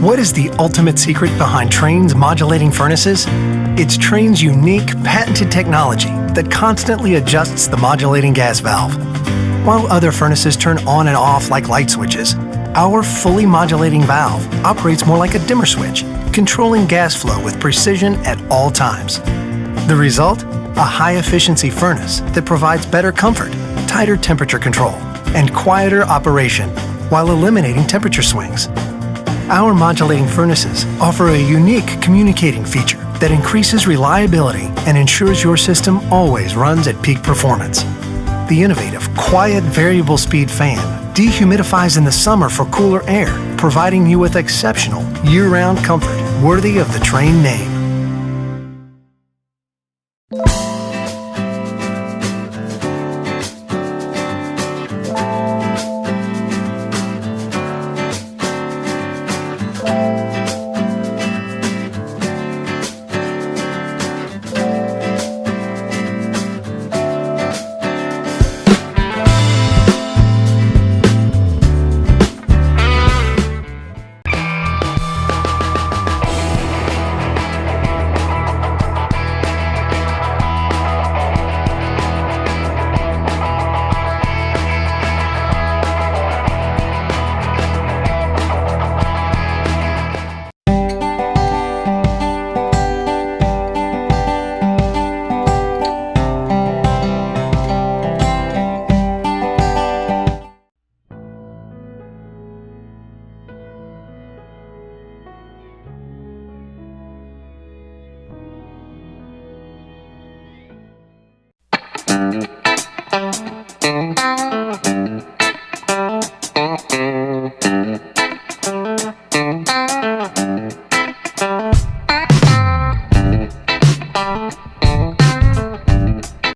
What is the ultimate secret behind Trane's modulating furnaces? It's Trane's unique, patented technology that constantly adjusts the modulating gas valve. While other furnaces turn on and off like light switches, our fully modulating valve operates more like a dimmer switch, controlling gas flow with precision at all times. The result? A high-efficiency furnace that provides better comfort, tighter temperature control, and quieter operation while eliminating temperature swings. Our modulating furnaces offer a unique communicating feature that increases reliability and ensures your system always runs at peak performance. The innovative, quiet, variable speed fan dehumidifies in the summer for cooler air, providing you with exceptional, year-round comfort worthy of the Trane name.